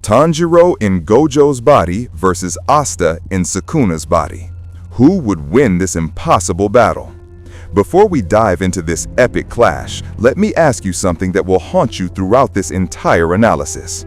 Tanjiro in Gojo's body versus Asta in Sukuna's body. Who would win this impossible battle? Before we dive into this epic clash, let me ask you something that will haunt you throughout this entire analysis.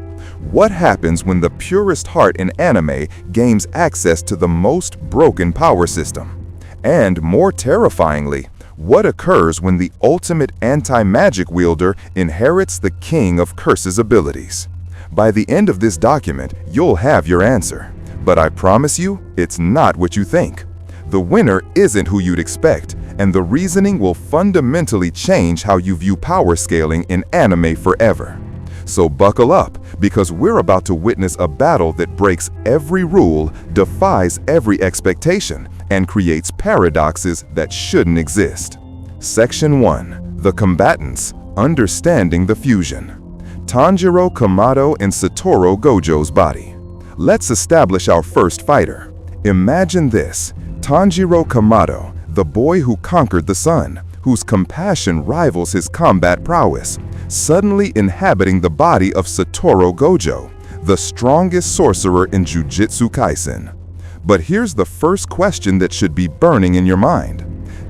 What happens when the purest heart in anime gains access to the most broken power system? And more terrifyingly, what occurs when the ultimate anti-magic wielder inherits the King of Curses abilities? By the end of this document, you'll have your answer. But I promise you, it's not what you think. The winner isn't who you'd expect, and the reasoning will fundamentally change how you view power scaling in anime forever. So buckle up, because we're about to witness a battle that breaks every rule, defies every expectation, and creates paradoxes that shouldn't exist. Section 1. The Combatants, Understanding the Fusion. Tanjiro Kamado in Satoru Gojo's body. Let's establish our first fighter. Imagine this: Tanjiro Kamado, the boy who conquered the sun, whose compassion rivals his combat prowess, suddenly inhabiting the body of Satoru Gojo, the strongest sorcerer in Jujutsu Kaisen. But here's the first question that should be burning in your mind.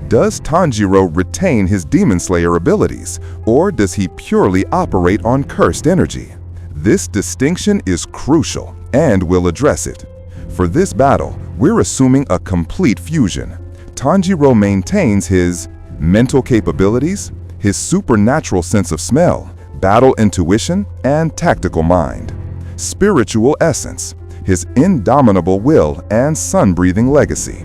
Does Tanjiro retain his Demon Slayer abilities, or does he purely operate on cursed energy? This distinction is crucial, and we'll address it. For this battle, we're assuming a complete fusion. Tanjiro maintains his mental capabilities, his supernatural sense of smell, battle intuition, and tactical mind. Spiritual essence, his indomitable will and sun-breathing legacy.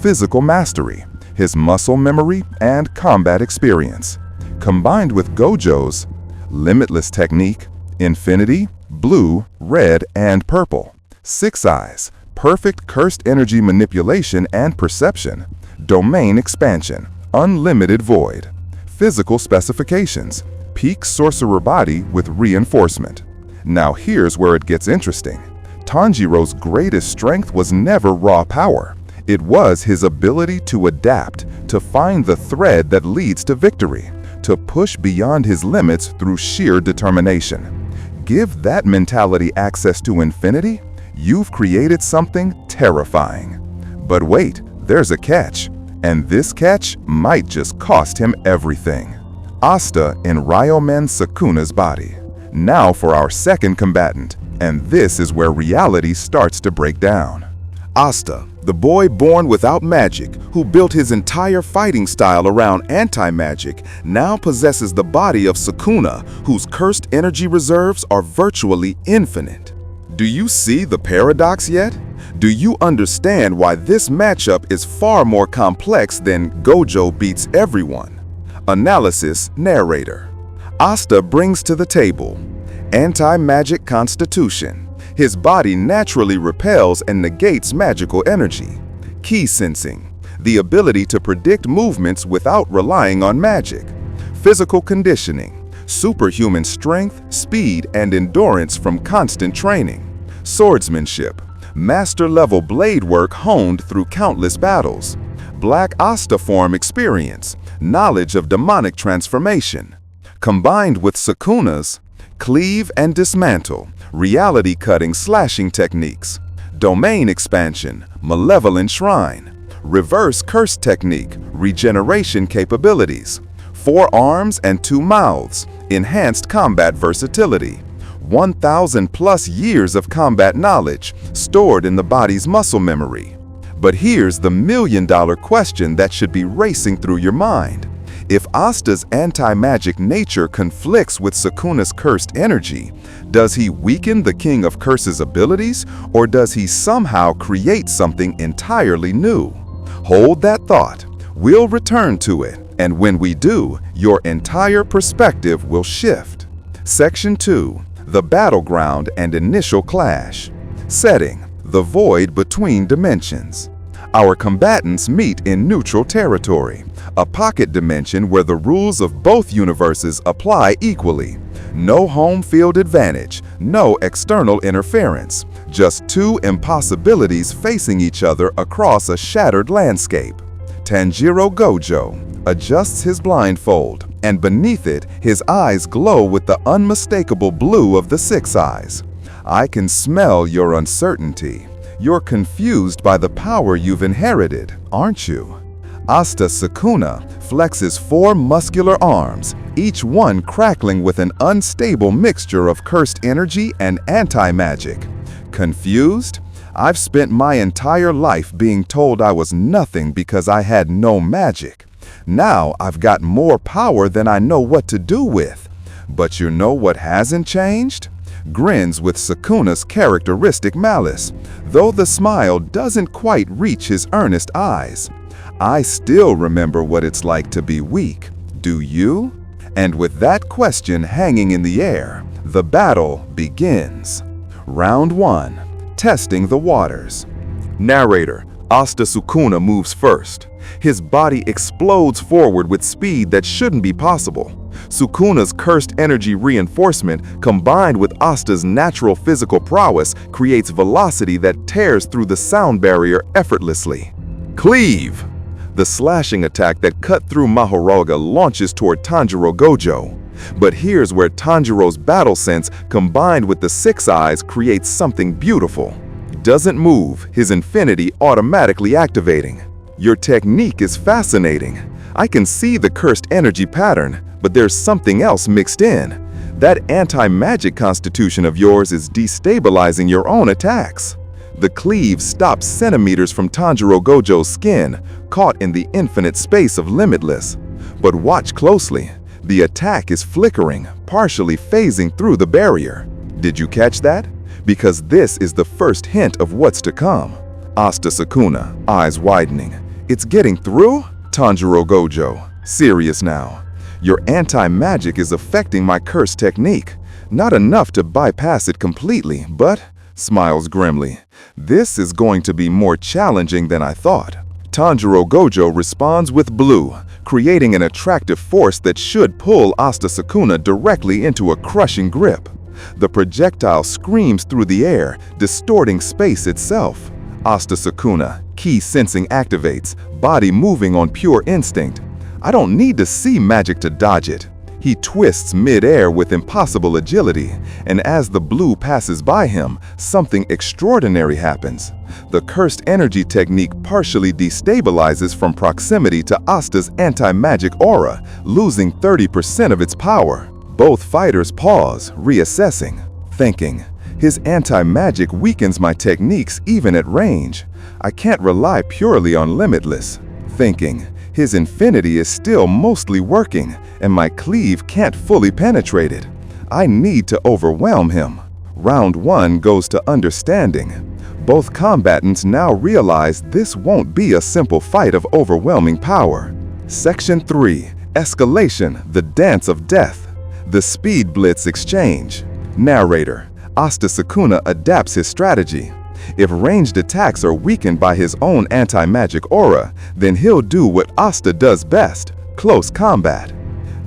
Physical mastery, his muscle memory and combat experience. Combined with Gojo's limitless technique, infinity, blue, red, and purple. Six eyes, perfect cursed energy manipulation and perception. Domain expansion, unlimited void. Physical specifications, peak sorcerer body with reinforcement. Now here's where it gets interesting. Tanjiro's greatest strength was never raw power. It was his ability to adapt, to find the thread that leads to victory, to push beyond his limits through sheer determination. Give that mentality access to infinity, you've created something terrifying. But wait, there's a catch, and this catch might just cost him everything. Asta in Ryomen Sukuna's body. Now for our second combatant, and this is where reality starts to break down. Asta, the boy born without magic, who built his entire fighting style around anti-magic, now possesses the body of Sukuna, whose cursed energy reserves are virtually infinite. Do you see the paradox yet? Do you understand why this matchup is far more complex than Gojo beats everyone? Analysis narrator. Asta brings to the table anti-magic constitution. His body naturally repels and negates magical energy. Ki sensing, the ability to predict movements without relying on magic. Physical conditioning, superhuman strength, speed, and endurance from constant training. Swordsmanship, master-level blade work honed through countless battles. Black Asta form experience, knowledge of demonic transformation. Combined with Sukuna's cleave and dismantle, reality-cutting slashing techniques. Domain expansion, malevolent shrine. Reverse curse technique, regeneration capabilities. 4 arms and 2 mouths, enhanced combat versatility. 1,000+ years of combat knowledge stored in the body's muscle memory. But here's the million-dollar question that should be racing through your mind. If Asta's anti-magic nature conflicts with Sukuna's cursed energy, does he weaken the King of Curses' abilities, or does he somehow create something entirely new? Hold that thought. We'll return to it, and when we do, your entire perspective will shift. Section 2. The Battleground and Initial Clash. Setting: the void between dimensions. Our combatants meet in neutral territory, a pocket dimension where the rules of both universes apply equally. No home field advantage, no external interference, just 2 impossibilities facing each other across a shattered landscape. Tanjiro-Gojo adjusts his blindfold, and beneath it, his eyes glow with the unmistakable blue of the 6 eyes. I can smell your uncertainty. You're confused by the power you've inherited, aren't you? Asta Sukuna flexes 4 muscular arms, each one crackling with an unstable mixture of cursed energy and anti-magic. Confused? I've spent my entire life being told I was nothing because I had no magic. Now I've got more power than I know what to do with. But you know what hasn't changed? Grins with Sukuna's characteristic malice, though the smile doesn't quite reach his earnest eyes. I still remember what it's like to be weak. Do you? And with that question hanging in the air, the battle begins. Round 1. Testing the waters. Narrator: Asta Sukuna moves first. His body explodes forward with speed that shouldn't be possible. Sukuna's cursed energy reinforcement, combined with Asta's natural physical prowess, creates velocity that tears through the sound barrier effortlessly. Cleave! The slashing attack that cut through Mahoraga launches toward Tanjiro-Gojo. But here's where Tanjiro's battle sense, combined with the 6 eyes, creates something beautiful. Doesn't move, his infinity automatically activating. Your technique is fascinating. I can see the cursed energy pattern, but there's something else mixed in. That anti-magic constitution of yours is destabilizing your own attacks. The cleave stops centimeters from Tanjiro-Gojo's skin, caught in the infinite space of limitless. But watch closely. The attack is flickering, partially phasing through the barrier. Did you catch that? Because this is the first hint of what's to come. Asta Sukuna, eyes widening. It's getting through? Tanjiro-Gojo, serious now. Your anti-magic is affecting my curse technique. Not enough to bypass it completely, but, smiles grimly, this is going to be more challenging than I thought. Tanjiro-Gojo responds with blue, creating an attractive force that should pull Asta Sukuna directly into a crushing grip. The projectile screams through the air, distorting space itself. Asta Sukuna, ki sensing activates, body moving on pure instinct. I don't need to see magic to dodge it. He twists mid-air with impossible agility, and as the blue passes by him, something extraordinary happens. The cursed energy technique partially destabilizes from proximity to Asta's anti-magic aura, losing 30% of its power. Both fighters pause, reassessing, thinking, his anti-magic weakens my techniques even at range. I can't rely purely on limitless. Thinking, his infinity is still mostly working, and my cleave can't fully penetrate it. I need to overwhelm him. Round 1 goes to understanding. Both combatants now realize this won't be a simple fight of overwhelming power. Section 3. Escalation, the dance of death. The speed blitz exchange. Narrator: Asta Sukuna adapts his strategy. If ranged attacks are weakened by his own anti-magic aura, then he'll do what Asta does best: close combat.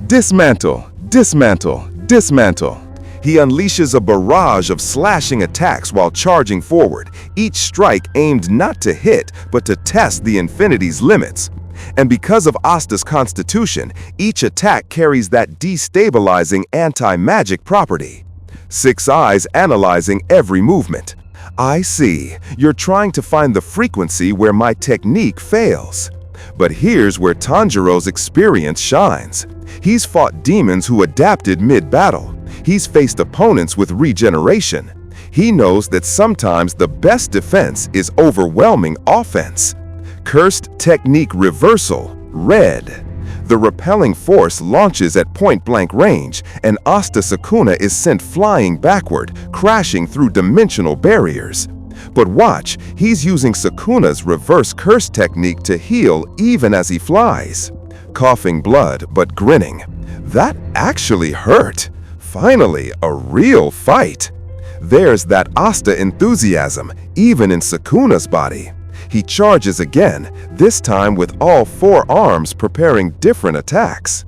Dismantle, dismantle, dismantle. He unleashes a barrage of slashing attacks while charging forward, each strike aimed not to hit, but to test the infinity's limits. And because of Asta's constitution, each attack carries that destabilizing anti-magic property. 6 eyes analyzing every movement. I see, you're trying to find the frequency where my technique fails. But here's where Tanjiro's experience shines. He's fought demons who adapted mid-battle. He's faced opponents with regeneration. He knows that sometimes the best defense is overwhelming offense. Cursed technique reversal, red. The repelling force launches at point-blank range, and Asta Sukuna is sent flying backward, crashing through dimensional barriers. But watch, he's using Sukuna's reverse curse technique to heal even as he flies. Coughing blood, but grinning. That actually hurt. Finally, a real fight. There's that Asta enthusiasm, even in Sukuna's body. He charges again, this time with all 4 arms preparing different attacks.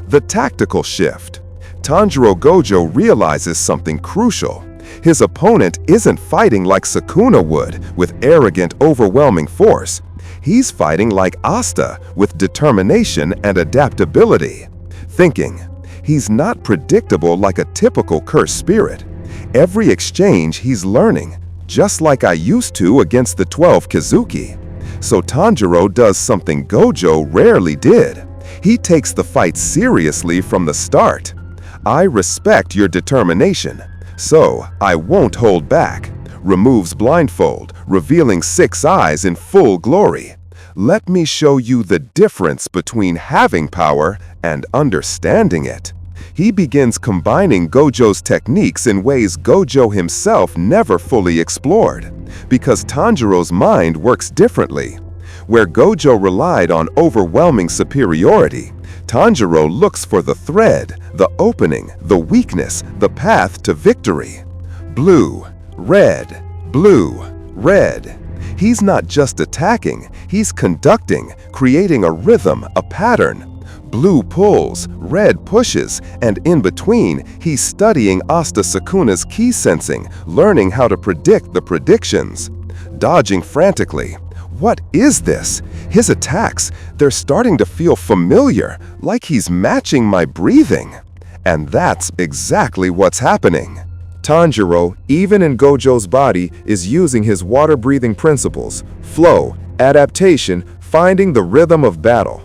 The tactical shift. Tanjiro-Gojo realizes something crucial. His opponent isn't fighting like Sukuna would, with arrogant, overwhelming force. He's fighting like Asta, with determination and adaptability. Thinking, he's not predictable like a typical cursed spirit. Every exchange he's learning, just like I used to against the 12 Kizuki. So Tanjiro does something Gojo rarely did. He takes the fight seriously from the start. I respect your determination, so I won't hold back. Removes blindfold, revealing 6 eyes in full glory. Let me show you the difference between having power and understanding it. He begins combining Gojo's techniques in ways Gojo himself never fully explored, because Tanjiro's mind works differently. Where Gojo relied on overwhelming superiority, Tanjiro looks for the thread, the opening, the weakness, the path to victory. Blue, red, blue, red. He's not just attacking, he's conducting, creating a rhythm, a pattern. Blue pulls, red pushes, and in between, he's studying Asta Sukuna's ki sensing, learning how to predict the predictions. Dodging frantically. What is this? His attacks, they're starting to feel familiar, like he's matching my breathing. And that's exactly what's happening. Tanjiro, even in Gojo's body, is using his water-breathing principles, flow, adaptation, finding the rhythm of battle.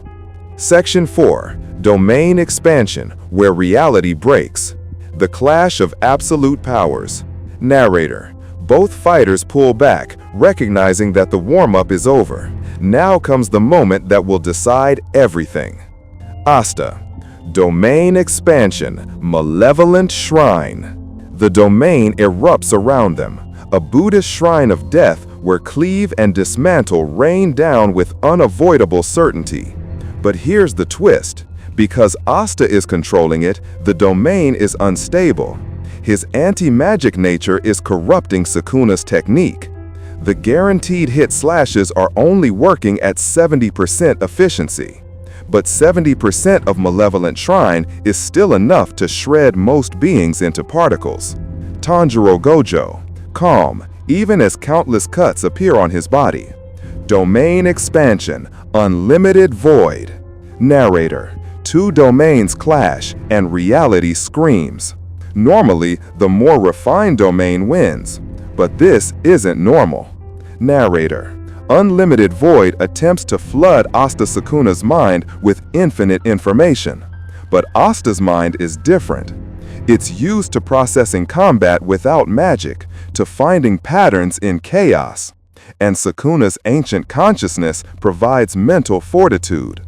Section 4. Domain Expansion, where reality breaks. The clash of absolute powers. Narrator. Both fighters pull back, recognizing that the warm-up is over. Now comes the moment that will decide everything. Asta. Domain Expansion, Malevolent Shrine. The domain erupts around them, a Buddhist shrine of death where cleave and dismantle rain down with unavoidable certainty. But here's the twist. Because Asta is controlling it, the domain is unstable. His anti-magic nature is corrupting Sukuna's technique. The guaranteed hit slashes are only working at 70% efficiency. But 70% of Malevolent Shrine is still enough to shred most beings into particles. Tanjiro-Gojo, calm, even as countless cuts appear on his body. Domain Expansion, Unlimited Void. Narrator, 2 domains clash and reality screams. Normally, the more refined domain wins, but this isn't normal. Narrator, Unlimited Void attempts to flood Asta Sukuna's mind with infinite information. But Asta's mind is different. It's used to processing combat without magic, to finding patterns in chaos. And Sukuna's ancient consciousness provides mental fortitude.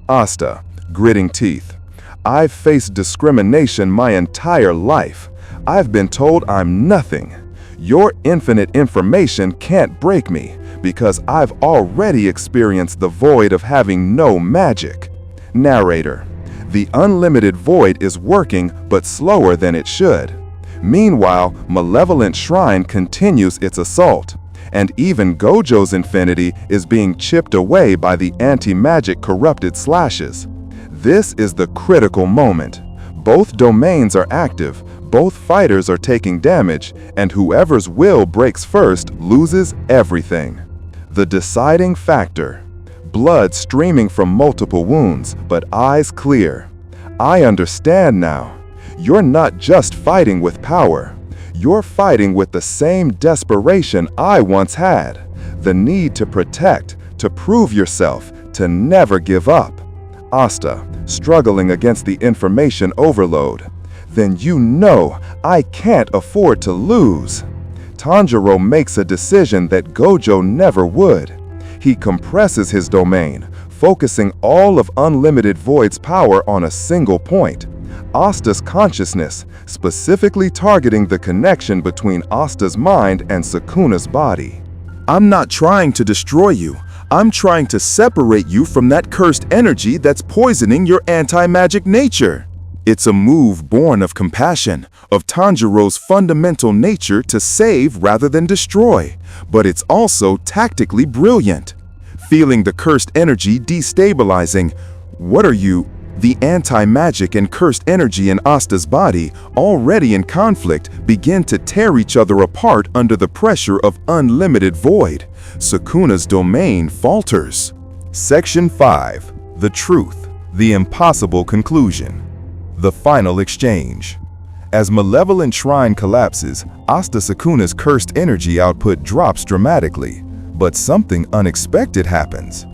Asta, gritting teeth. I've faced discrimination my entire life. I've been told I'm nothing. Your infinite information can't break me, because I've already experienced the void of having no magic. Narrator, the unlimited void is working, but slower than it should. Meanwhile, Malevolent Shrine continues its assault, and even Gojo's infinity is being chipped away by the anti-magic corrupted slashes. This is the critical moment. Both domains are active, both fighters are taking damage, and whoever's will breaks first loses everything. The deciding factor. Blood streaming from multiple wounds, but eyes clear. I understand now. You're not just fighting with power. You're fighting with the same desperation I once had. The need to protect, to prove yourself, to never give up. Asta, struggling against the information overload. Then you know I can't afford to lose. Tanjiro makes a decision that Gojo never would. He compresses his domain, focusing all of Unlimited Void's power on a single point, Asta's consciousness, specifically targeting the connection between Asta's mind and Sukuna's body. I'm not trying to destroy you. I'm trying to separate you from that cursed energy that's poisoning your anti-magic nature. It's a move born of compassion, of Tanjiro's fundamental nature to save rather than destroy, but it's also tactically brilliant. Feeling the cursed energy destabilizing, what are you? The anti-magic and cursed energy in Asta's body, already in conflict, begin to tear each other apart under the pressure of Unlimited Void. Sukuna's domain falters. Section 5. The Truth. The Impossible Conclusion. The Final Exchange. As Malevolent Shrine collapses, Asta Sukuna's cursed energy output drops dramatically, but something unexpected happens.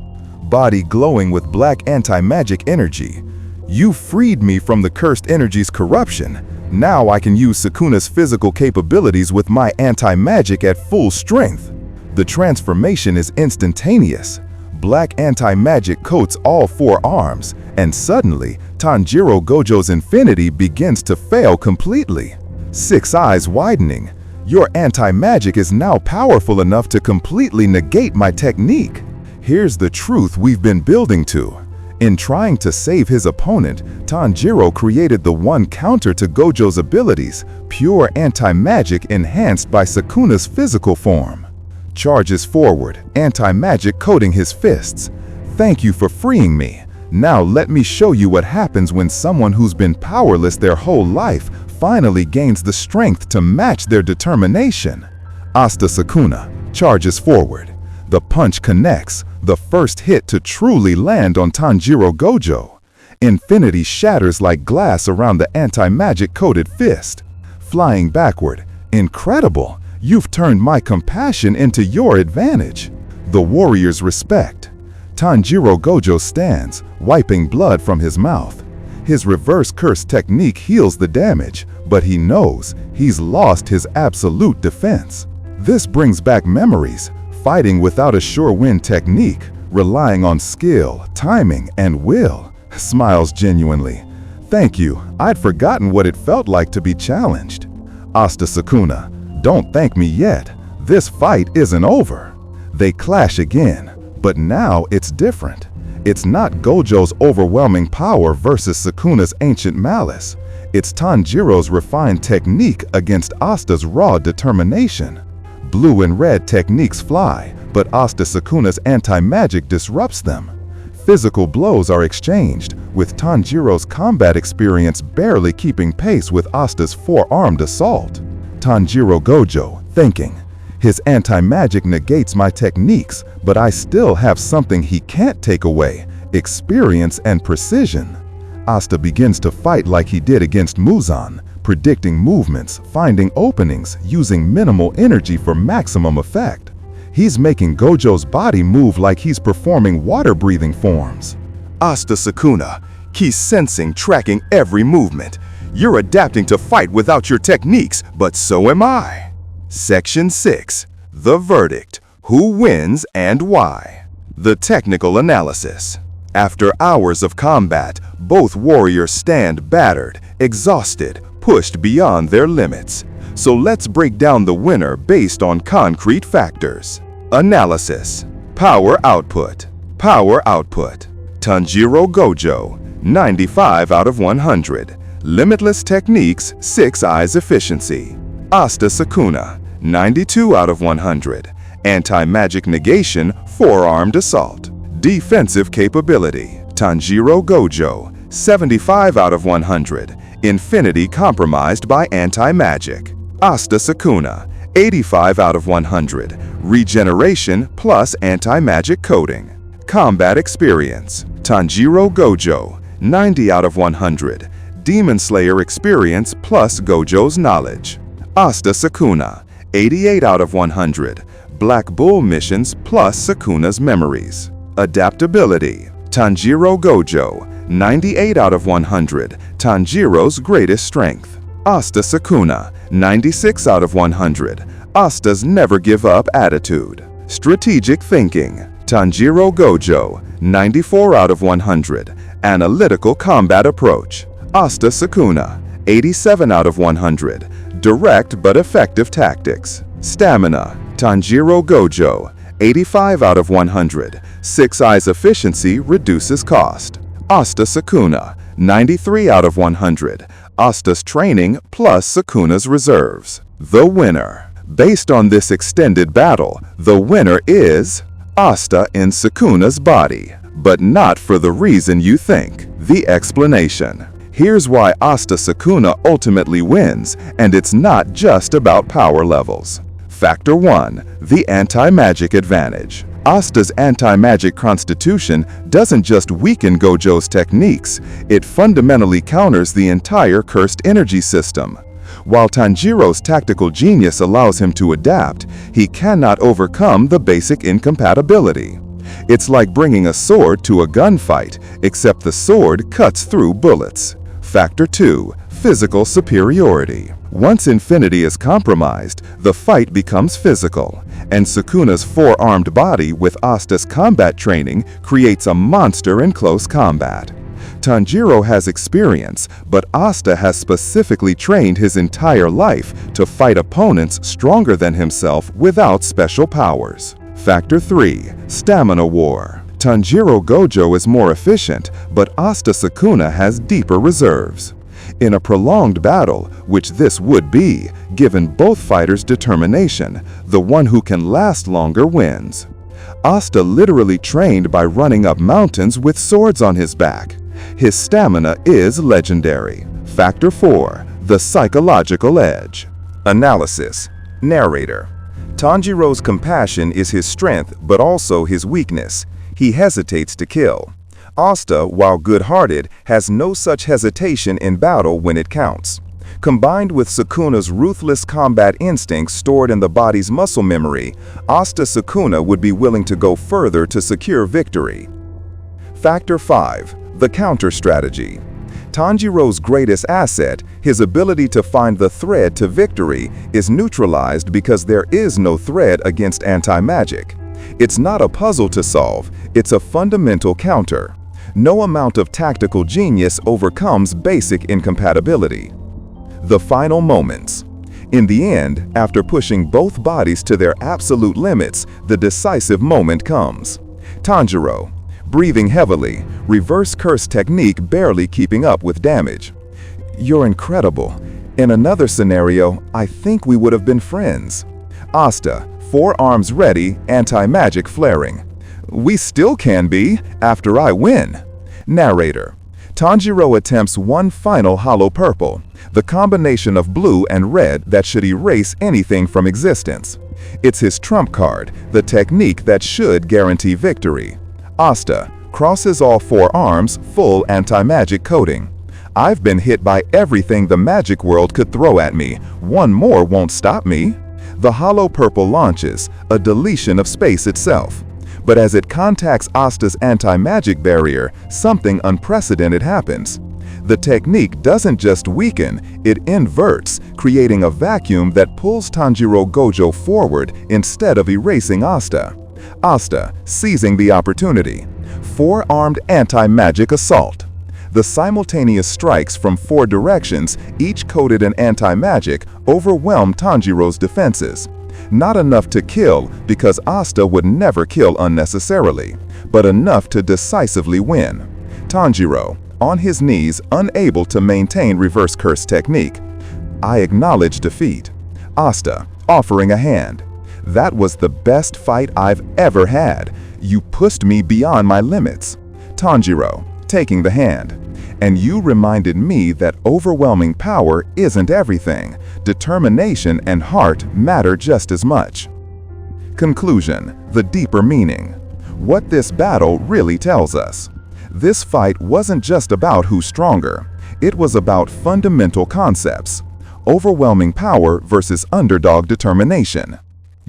Body glowing with black anti-magic energy. You freed me from the cursed energy's corruption. Now I can use Sukuna's physical capabilities with my anti-magic at full strength. The transformation is instantaneous. Black anti-magic coats all four arms, and suddenly, Tanjiro-Gojo's infinity begins to fail completely. Six eyes widening. Your anti-magic is now powerful enough to completely negate my technique. Here's the truth we've been building to. In trying to save his opponent, Tanjiro created the one counter to Gojo's abilities, pure anti-magic enhanced by Sukuna's physical form. Charges forward, anti-magic coating his fists. Thank you for freeing me. Now let me show you what happens when someone who's been powerless their whole life finally gains the strength to match their determination. Asta Sukuna charges forward. The punch connects, the first hit to truly land on Tanjiro-Gojo. Infinity shatters like glass around the anti-magic coated fist. Flying backward. Incredible! You've turned my compassion into your advantage. The warrior's respect. Tanjiro-Gojo stands, wiping blood from his mouth. His reverse curse technique heals the damage, but he knows he's lost his absolute defense. This brings back memories, fighting without a sure win technique, relying on skill, timing, and will. Smiles genuinely. Thank you, I'd forgotten what it felt like to be challenged. Asta Sukuna, don't thank me yet. This fight isn't over. They clash again, but now it's different. It's not Gojo's overwhelming power versus Sukuna's ancient malice. It's Tanjiro's refined technique against Asta's raw determination. Blue and red techniques fly, but Asta Sukuna's anti-magic disrupts them. Physical blows are exchanged, with Tanjiro's combat experience barely keeping pace with Asta's four-armed assault. Tanjiro-Gojo, thinking, his anti-magic negates my techniques, but I still have something he can't take away, experience and precision. Asta begins to fight like he did against Muzan, predicting movements, finding openings, using minimal energy for maximum effect. He's making Gojo's body move like he's performing water-breathing forms. Asta Sukuna, he's sensing, tracking every movement. You're adapting to fight without your techniques, but so am I. Section 6. The verdict. Who wins and why? The technical analysis. After hours of combat, both warriors stand battered, exhausted, pushed beyond their limits. So let's break down the winner based on concrete factors. Analysis. Power output. Power output. Tanjiro-Gojo, 95 out of 100. Limitless techniques, 6 eyes efficiency. Asta Sukuna, 92 out of 100. Anti-magic negation, 4-armed assault. Defensive capability. Tanjiro-Gojo, 75 out of 100. Infinity compromised by anti-magic. Asta Sukuna, 85 out of 100. Regeneration plus anti-magic coating. Combat experience. Tanjiro-Gojo, 90 out of 100. Demon Slayer experience plus Gojo's knowledge. Asta Sukuna, 88 out of 100. Black Bull missions plus Sukuna's memories. Adaptability. Tanjiro-Gojo, 98 out of 100. Tanjiro's greatest strength. Asta Sukuna, 96 out of 100. Asta's never give up attitude. Strategic thinking. Tanjiro-Gojo, 94 out of 100. Analytical combat approach. Asta Sukuna, 87 out of 100. Direct but effective tactics. Stamina. Tanjiro-Gojo, 85 out of 100. 6 eyes efficiency reduces cost. Asta Sukuna, 93 out of 100. Asta's training plus Sukuna's reserves. The winner. Based on this extended battle, the winner is Asta in Sukuna's body, but not for the reason you think. The explanation. Here's why Asta Sukuna ultimately wins, and it's not just about power levels. Factor 1. The anti-magic advantage. Asta's anti-magic constitution doesn't just weaken Gojo's techniques, it fundamentally counters the entire cursed energy system. While Tanjiro's tactical genius allows him to adapt, he cannot overcome the basic incompatibility. It's like bringing a sword to a gunfight, except the sword cuts through bullets. Factor 2. Physical superiority. Once Infinity is compromised, the fight becomes physical, and Sukuna's four-armed body with Asta's combat training creates a monster in close combat. Tanjiro has experience, but Asta has specifically trained his entire life to fight opponents stronger than himself without special powers. Factor 3. Stamina war. Tanjiro-Gojo is more efficient, but Asta Sukuna has deeper reserves. In a prolonged battle, which this would be, given both fighters' determination, the one who can last longer wins. Asta literally trained by running up mountains with swords on his back. His stamina is legendary. Factor 4. The psychological edge. Analysis. Narrator. Tanjiro's compassion is his strength, but also his weakness. He hesitates to kill. Asta, while good-hearted, has no such hesitation in battle when it counts. Combined with Sukuna's ruthless combat instincts stored in the body's muscle memory, Asta Sukuna would be willing to go further to secure victory. Factor 5. The counter strategy. Tanjiro's greatest asset, his ability to find the thread to victory, is neutralized because there is no thread against anti-magic. It's not a puzzle to solve, it's a fundamental counter. No amount of tactical genius overcomes basic incompatibility. The final moments. In the end, after pushing both bodies to their absolute limits, the decisive moment comes. Tanjiro, breathing heavily, reverse curse technique barely keeping up with damage. You're incredible. In another scenario, I think we would have been friends. Asta, forearms ready, anti-magic flaring. We still can be, after I win. Narrator. Tanjiro attempts one final hollow purple, the combination of blue and red that should erase anything from existence. It's his trump card, the technique that should guarantee victory. Asta crosses all four arms, full anti-magic coating. I've been hit by everything the magic world could throw at me. One more won't stop me. The hollow purple launches, a deletion of space itself. But as it contacts Asta's anti-magic barrier, something unprecedented happens. The technique doesn't just weaken, it inverts, creating a vacuum that pulls Tanjiro-Gojo forward instead of erasing Asta. Asta, seizing the opportunity. Four-armed anti-magic assault. The simultaneous strikes from four directions, each coated in anti-magic, overwhelm Tanjiro's defenses. Not enough to kill, because Asta would never kill unnecessarily, but enough to decisively win. Tanjiro, on his knees, unable to maintain reverse curse technique. I acknowledge defeat. Asta, offering a hand. That was the best fight I've ever had. You pushed me beyond my limits. Tanjiro, taking the hand. And you reminded me that overwhelming power isn't everything. Determination and heart matter just as much. Conclusion. The deeper meaning. What this battle really tells us. This fight wasn't just about who's stronger. It was about fundamental concepts. Overwhelming power versus underdog determination.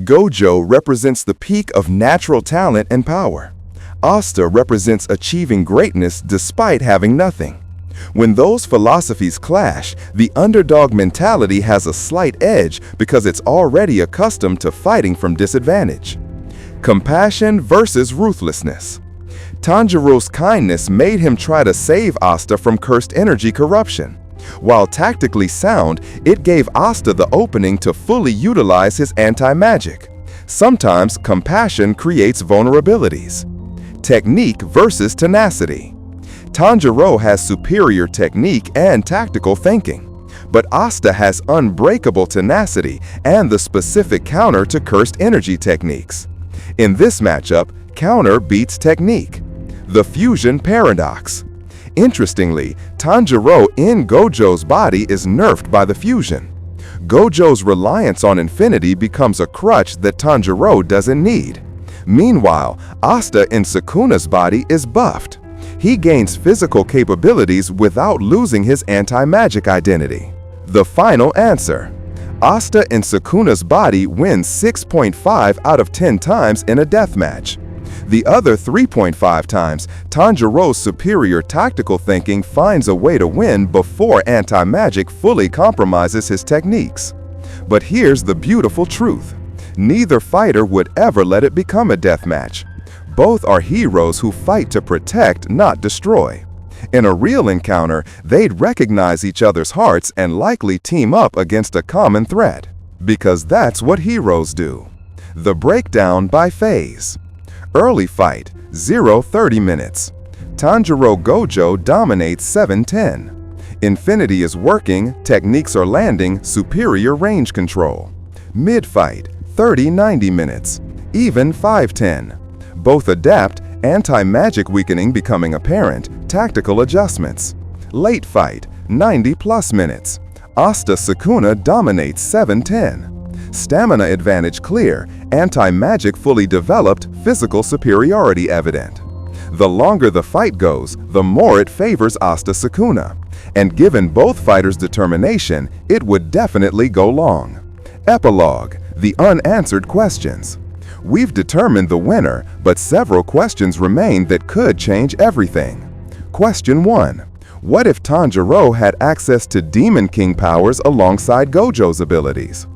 Gojo represents the peak of natural talent and power. Asta represents achieving greatness despite having nothing. When those philosophies clash, the underdog mentality has a slight edge because it's already accustomed to fighting from disadvantage. Compassion versus ruthlessness. Tanjiro's kindness made him try to save Asta from cursed energy corruption. While tactically sound, it gave Asta the opening to fully utilize his anti-magic. Sometimes compassion creates vulnerabilities. Technique versus tenacity. Tanjiro has superior technique and tactical thinking, but Asta has unbreakable tenacity and the specific counter to cursed energy techniques. In this matchup, counter beats technique. The fusion paradox. Interestingly, Tanjiro in Gojo's body is nerfed by the fusion. Gojo's reliance on infinity becomes a crutch that Tanjiro doesn't need. Meanwhile, Asta in Sukuna's body is buffed. He gains physical capabilities without losing his anti-magic identity. The final answer. Asta in Sukuna's body wins 6.5 out of 10 times in a deathmatch. The other 3.5 times, Tanjiro's superior tactical thinking finds a way to win before anti-magic fully compromises his techniques. But here's the beautiful truth. Neither fighter would ever let it become a deathmatch. Both are heroes who fight to protect, not destroy. In a real encounter, they'd recognize each other's hearts and likely team up against a common threat. Because that's what heroes do. The breakdown by phase. Early fight, 0-30 minutes. Tanjiro-Gojo dominates 7-10. Infinity is working, techniques are landing, superior range control. Mid-fight, 30-90 minutes. Even 5-10. Both adapt, anti-magic weakening becoming apparent, tactical adjustments. Late fight, 90+ minutes. Asta Sukuna dominates 7-10. Stamina advantage clear, anti-magic fully developed, physical superiority evident. The longer the fight goes, the more it favors Asta Sukuna. And given both fighters' determination, it would definitely go long. Epilogue, the unanswered questions. We've determined the winner, but several questions remain that could change everything. Question 1. What if Tanjiro had access to Demon King powers alongside Gojo's abilities?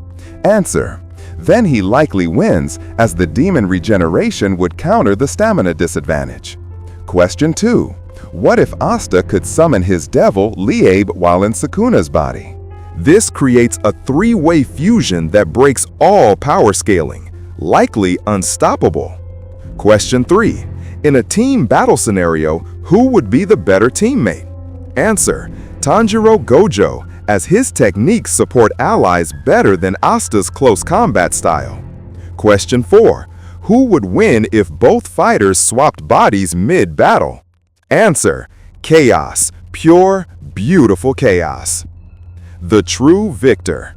Answer. Then he likely wins, as the demon regeneration would counter the stamina disadvantage. Question 2. What if Asta could summon his devil, Liabe, while in Sukuna's body? This creates a three-way fusion that breaks all power scaling. Likely unstoppable. Question 3. In a team battle scenario, who would be the better teammate? Answer. Tanjiro-Gojo, as his techniques support allies better than Asta's close combat style. Question 4. Who would win if both fighters swapped bodies mid-battle? Answer. Chaos. Pure, beautiful chaos. The true victor.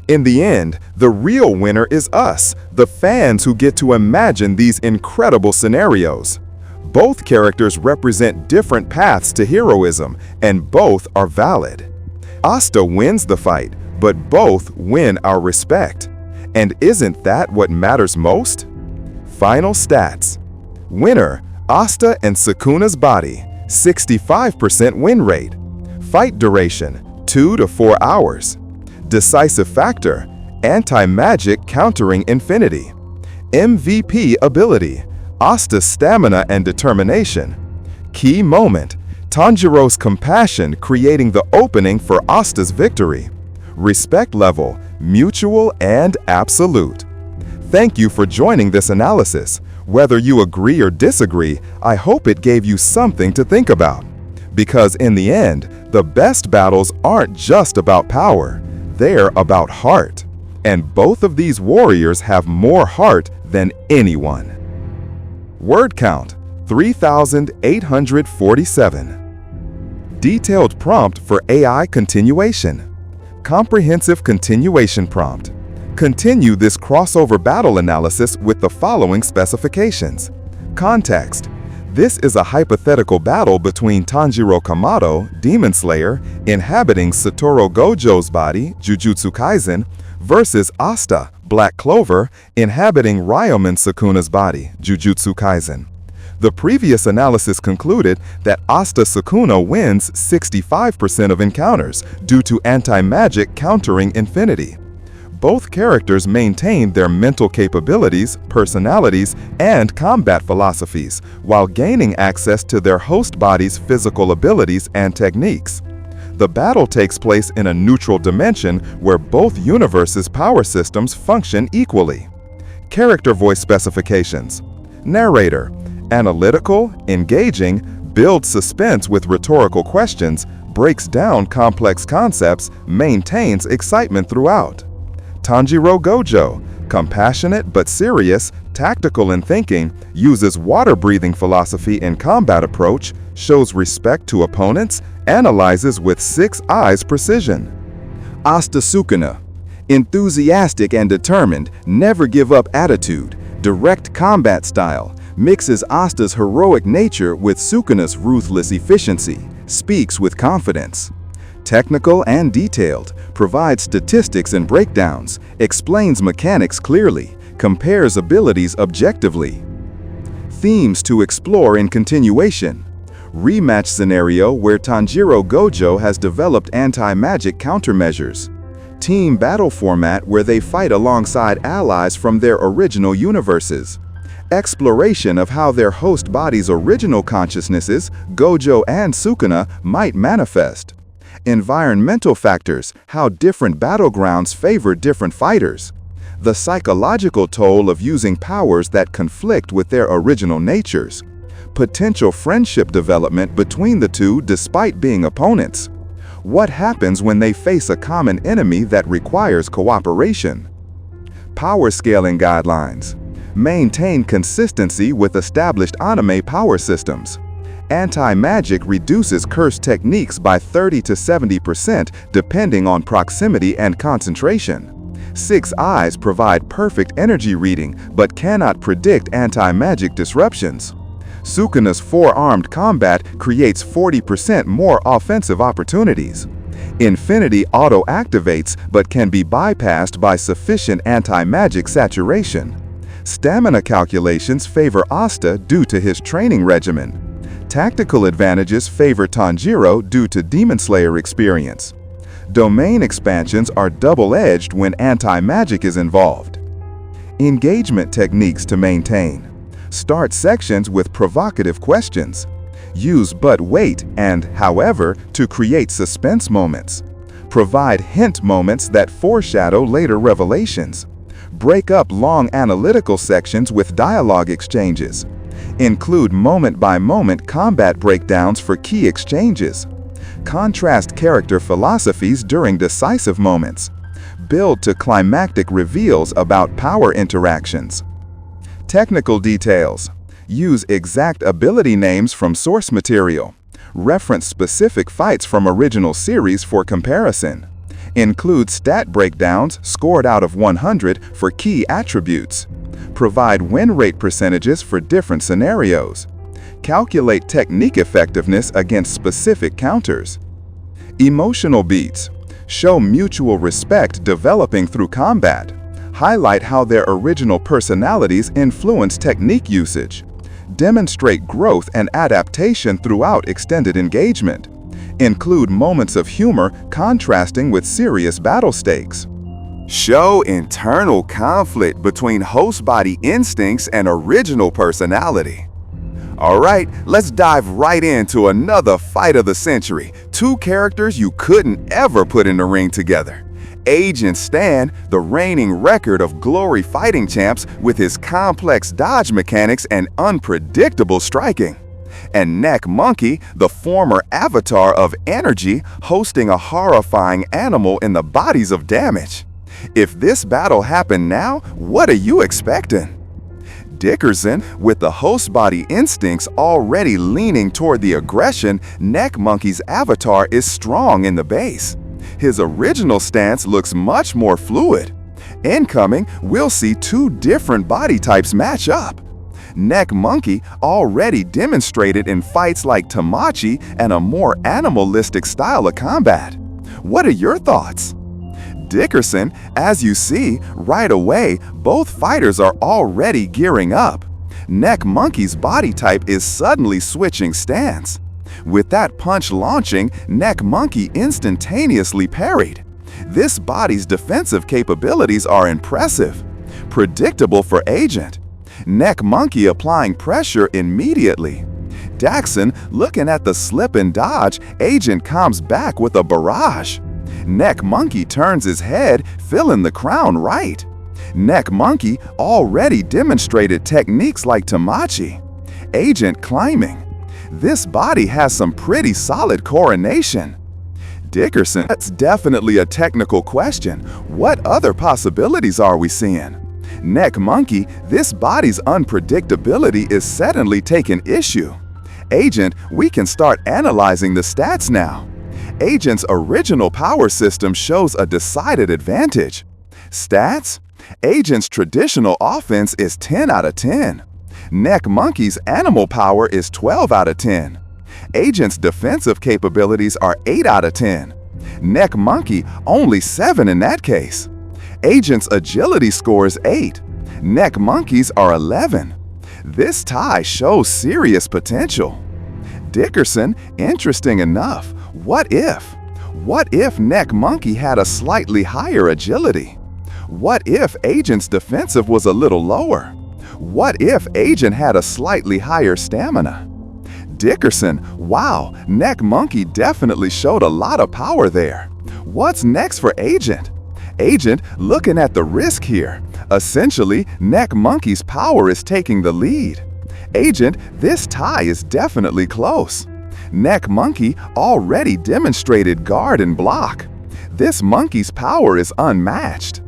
In the end, the real winner is us, the fans who get to imagine these incredible scenarios. Both characters represent different paths to heroism, and both are valid. Asta wins the fight, but both win our respect. And isn't that what matters most? Final stats. Winner, Asta and Sukuna's body, 65% win rate. Fight duration, 2 to 4 hours. Decisive factor, anti-magic countering infinity. MVP ability, Asta's stamina and determination. Key moment, Tanjiro's compassion creating the opening for Asta's victory. Respect level, mutual and absolute. Thank you for joining this analysis. Whether you agree or disagree, I hope it gave you something to think about. Because in the end, the best battles aren't just about power. They're about heart. And both of these warriors have more heart than anyone. Word count, 3,847. Detailed prompt for AI continuation. Comprehensive continuation prompt. Continue this crossover battle analysis with the following specifications. Context. This is a hypothetical battle between Tanjiro Kamado, Demon Slayer, inhabiting Satoru Gojo's body, Jujutsu Kaisen, versus Asta, Black Clover, inhabiting Ryomen Sukuna's body, Jujutsu Kaisen. The previous analysis concluded that Asta Sukuna wins 65% of encounters due to anti-magic countering infinity. Both characters maintain their mental capabilities, personalities, and combat philosophies, while gaining access to their host body's physical abilities and techniques. The battle takes place in a neutral dimension where both universes' power systems function equally. Character voice specifications. Narrator. Analytical, engaging, builds suspense with rhetorical questions, breaks down complex concepts, maintains excitement throughout. Tanjiro-Gojo, compassionate but serious, tactical in thinking, uses water-breathing philosophy in combat approach, shows respect to opponents, analyzes with 6 eyes precision. Asta Sukuna, enthusiastic and determined, never give up attitude, direct combat style, mixes Asta's heroic nature with Sukuna's ruthless efficiency, speaks with confidence. Technical and detailed, provides statistics and breakdowns, explains mechanics clearly, compares abilities objectively. Themes to explore in continuation. Rematch scenario where Tanjiro-Gojo has developed anti-magic countermeasures. Team battle format where they fight alongside allies from their original universes. Exploration of how their host body's original consciousnesses, Gojo and Sukuna, might manifest. Environmental factors, how different battlegrounds favor different fighters. The psychological toll of using powers that conflict with their original natures. Potential friendship development between the two despite being opponents. What happens when they face a common enemy that requires cooperation? Power scaling guidelines. Maintain consistency with established anime power systems. Anti-magic reduces curse techniques by 30 to 70% depending on proximity and concentration. 6 eyes provide perfect energy reading but cannot predict anti-magic disruptions. Sukuna's 4-armed combat creates 40% more offensive opportunities. Infinity auto-activates but can be bypassed by sufficient anti-magic saturation. Stamina calculations favor Asta due to his training regimen. Tactical advantages favor Tanjiro due to Demon Slayer experience. Domain expansions are double-edged when anti-magic is involved. Engagement techniques to maintain. Start sections with provocative questions. Use "but wait" and "however" to create suspense moments. Provide hint moments that foreshadow later revelations. Break up long analytical sections with dialogue exchanges. Include moment-by-moment combat breakdowns for key exchanges. Contrast character philosophies during decisive moments. Build to climactic reveals about power interactions. Technical details. Use exact ability names from source material. Reference specific fights from original series for comparison. Include stat breakdowns scored out of 100 for key attributes. Provide win rate percentages for different scenarios. Calculate technique effectiveness against specific counters. Emotional beats. Show mutual respect developing through combat. Highlight how their original personalities influence technique usage. Demonstrate growth and adaptation throughout extended engagement. Include moments of humor contrasting with serious battle stakes. Show internal conflict between host body instincts and original personality. Alright, let's dive right into another fight of the century. 2 characters you couldn't ever put in the ring together. Agent Stan, the reigning record of glory fighting champs with his complex dodge mechanics and unpredictable striking. And Neck Monkey, the former avatar of energy, hosting a horrifying animal in the bodies of damage. If this battle happened now, what are you expecting? Dickerson, with the host body instincts already leaning toward the aggression, Neck Monkey's avatar is strong in the base. His original stance looks much more fluid. Incoming, we'll see 2 different body types match up. Neck Monkey already demonstrated in fights like Tamachi and a more animalistic style of combat. What are your thoughts? Dickerson, as you see, right away, both fighters are already gearing up. Neck Monkey's body type is suddenly switching stance. With that punch launching, Neck Monkey instantaneously parried. This body's defensive capabilities are impressive. Predictable for Agent. Neck Monkey applying pressure immediately. Daxon, looking at the slip and dodge, Agent comes back with a barrage. Neck Monkey turns his head, filling the crown right. Neck Monkey already demonstrated techniques like Tamachi. Agent climbing. This body has some pretty solid coordination. Dickerson, that's definitely a technical question. What other possibilities are we seeing? Neck Monkey, this body's unpredictability is suddenly taking issue. Agent, we can start analyzing the stats now. Agent's original power system shows a decided advantage. Stats? Agent's traditional offense is 10 out of 10. Neck Monkey's animal power is 12 out of 10. Agent's defensive capabilities are 8 out of 10. Neck Monkey, only 7 in that case. Agent's agility score is 8. Neck Monkeys are 11. This tie shows serious potential. Dickerson, interesting enough. What if Neck Monkey had a slightly higher agility? What if Agent's defensive was a little lower? What if Agent had a slightly higher stamina? Dickerson, wow, Neck Monkey definitely showed a lot of power there. What's next for Agent? Agent, looking at the risk here. Essentially, Neck Monkey's power is taking the lead. Agent, this tie is definitely close. Neck Monkey already demonstrated guard and block. This monkey's power is unmatched.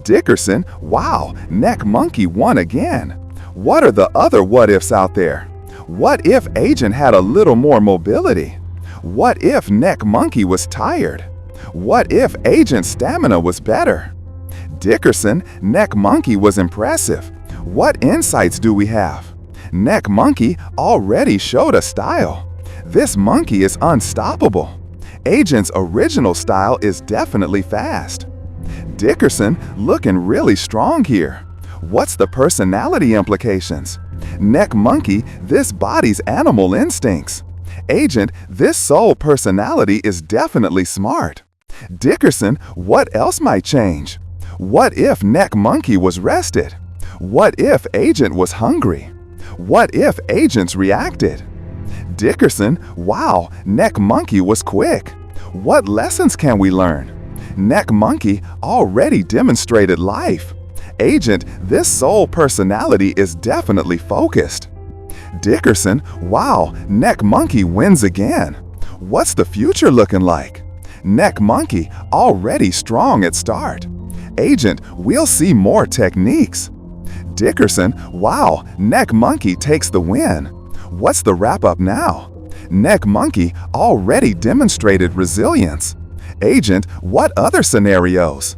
Dickerson, wow, Neck Monkey won again. What are the other what-ifs out there? What if Agent had a little more mobility? What if Neck Monkey was tired? What if Agent's stamina was better? Dickerson, Neck Monkey was impressive. What insights do we have? Neck Monkey already showed a style. This monkey is unstoppable. Agent's original style is definitely fast. Dickerson looking really strong here. What's the personality implications? Neck Monkey, this body's animal instincts. Agent, this soul personality is definitely smart. Dickerson, what else might change? What if Neck Monkey was rested? What if Agent was hungry? What if Agents reacted? Dickerson, wow, Neck Monkey was quick. What lessons can we learn? Neck Monkey already demonstrated life. Agent, this soul personality is definitely focused. Dickerson, wow, Neck Monkey wins again. What's the future looking like? Neck Monkey already strong at start. Agent, we'll see more techniques. Dickerson, wow, Neck Monkey takes the win. What's the wrap-up now? Neck Monkey already demonstrated resilience. Agent, what other scenarios?